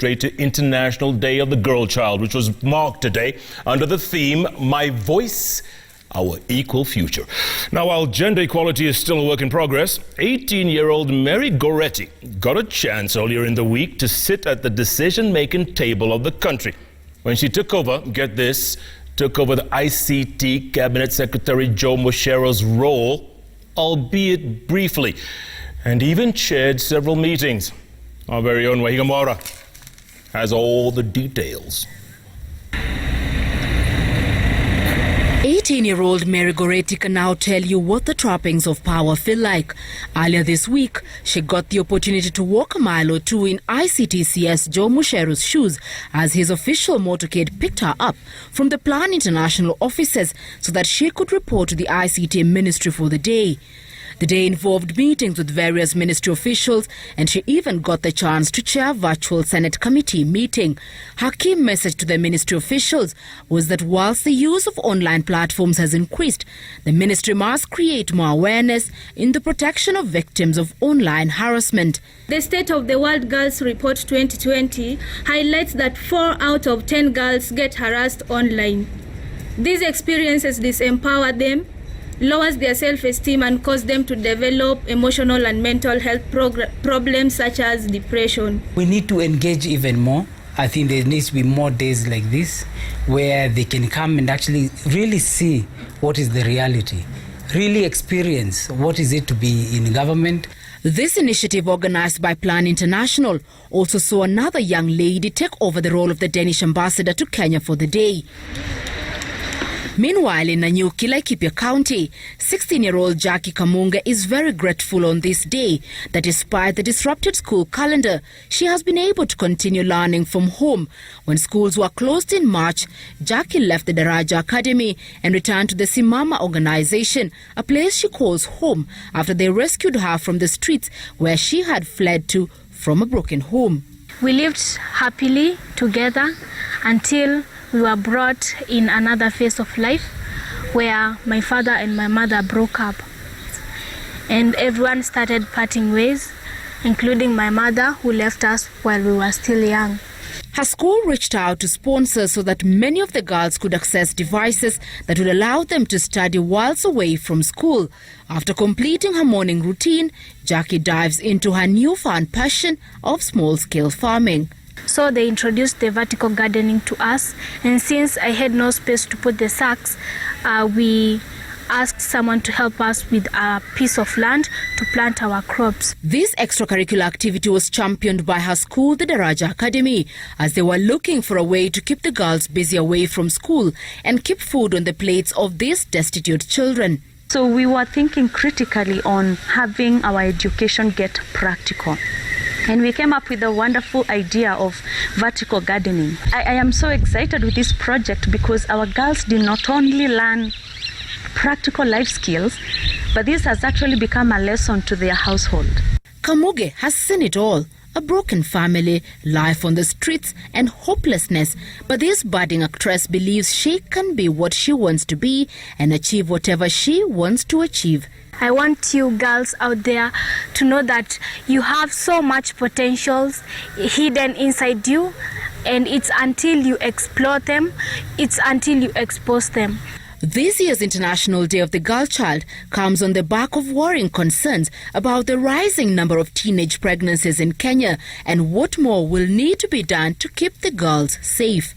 straight to International Day of the Girl Child, which was marked today under the theme, My Voice, Our Equal Future. Now, while gender equality is still a work in progress, 18-year-old Mary Gorety got a chance earlier in the week to sit at the decision-making table of the country. When she took over, get this, took over the ICT Cabinet Secretary Joe Mucheru's role, albeit briefly, and even chaired several meetings. Our very own Wahigamora has all the details. 18-year-old Mary Gorety can now tell you what the trappings of power feel like. Earlier this week, she got the opportunity to walk a mile or two in ICTCS Joe Mucheru's shoes as his official motorcade picked her up from the Plan International offices so that she could report to the ICT Ministry for the day. The day involved meetings with various ministry officials, and she even got the chance to chair a virtual Senate committee meeting. Her key message to the ministry officials was that whilst the use of online platforms has increased, the ministry must create more awareness in the protection of victims of online harassment. The State of the World Girls Report 2020 highlights that 4 out of 10 girls get harassed online. These experiences disempower them, lowers their self-esteem and cause them to develop emotional and mental health problems such as depression. We need to engage even more. I think there needs to be more days like this where they can come and actually really see what is the reality, really experience what is it to be in government. This initiative, organized by Plan International, also saw another young lady take over the role of the Danish ambassador to Kenya for the day. Meanwhile, in Nanyuki, Laikipia County, 16-year-old Jackie Kamunga is very grateful on this day that despite the disrupted school calendar, she has been able to continue learning from home. When schools were closed in March, Jackie left the Daraja Academy and returned to the Simama organization, a place she calls home, after they rescued her from the streets where she had fled to from a broken home. We lived happily together until we were brought in another phase of life where my father and my mother broke up. And everyone started parting ways, including my mother, who left us while we were still young. Her school reached out to sponsors so that many of the girls could access devices that would allow them to study whilst away from school. After completing her morning routine, Jackie dives into her newfound passion of small-scale farming. So they introduced the vertical gardening to us, and since I had no space to put the sacks, we asked someone to help us with a piece of land to plant our crops. This extracurricular activity was championed by her school, the Daraja Academy, as they were looking for a way to keep the girls busy away from school and keep food on the plates of these destitute children. So we were thinking critically on having our education get practical. And we came up with a wonderful idea of vertical gardening. I am so excited with this project because our girls did not only learn practical life skills, but this has actually become a lesson to their household. Kamuge has seen it all. A broken family, life on the streets, and hopelessness. But this budding actress believes she can be what she wants to be and achieve whatever she wants to achieve. I want you girls out there to know that you have so much potentials hidden inside you, and it's until you explore them, it's until you expose them. This year's International Day of the Girl Child comes on the back of worrying concerns about the rising number of teenage pregnancies in Kenya and what more will need to be done to keep the girls safe.